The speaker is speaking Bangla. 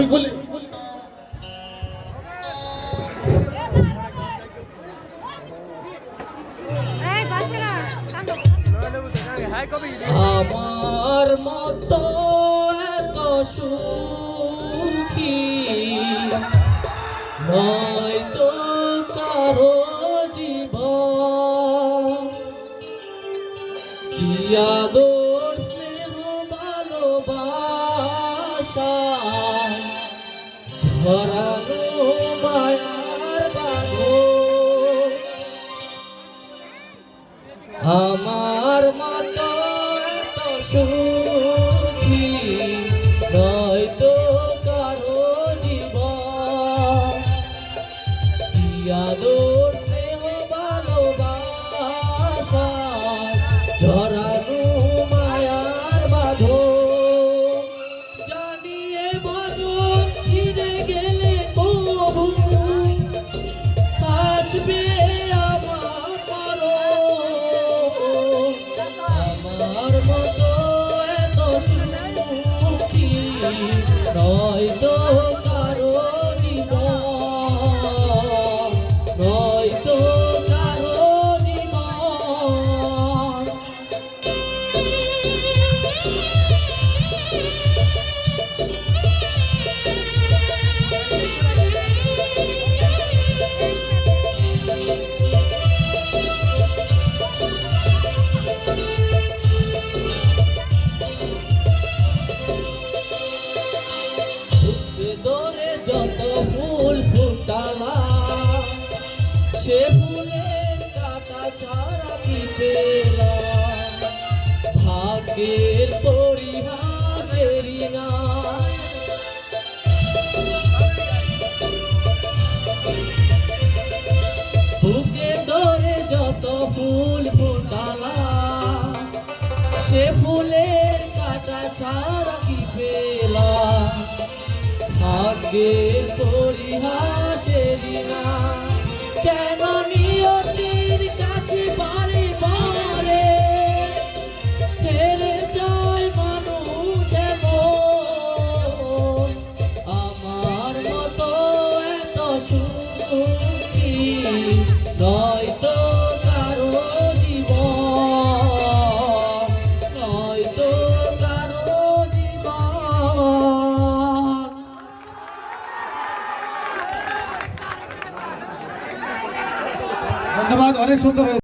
দুই কুলি আমার মতো এত সুখী নয় তো কারো জীবন, কি আদর স্নেহ ভালোবাসা ধরানো মায়ার বাঁধন। আমার মতো এত সুখী নয় তো কারো জীবন, কি আদর স্নেহ ভালোবাসা ধরানো মায়ার বাঁধন। জানিয়ে বাঁধন ছিঁড়ে গেলে কবু আসবে আমার মরণ। আমার মতো এত সুখী নয় তো কারো জীবন, নয় তো কারো জীবন। দরে যত ফুল ফুটালা সে ফুলের কাটা ছাড়া কি পেলাম, ভাগ্যের পরিহাসেরই না। বুকে ধরে যত ফুল ফুটালা সে ফুলের কাটা ছাড়া কি পেলাম, ভাগ্যের পরিহাসেরই না। কেন নিয়তির কাছে বারে বারে হেরে যায় মানুষ এমন। আমার মতো এত সুখী নয় তো কারো জীবন, নয় তো কারো জীবন। ধন্যবাদ, অনেক সুন্দর হয়েছে।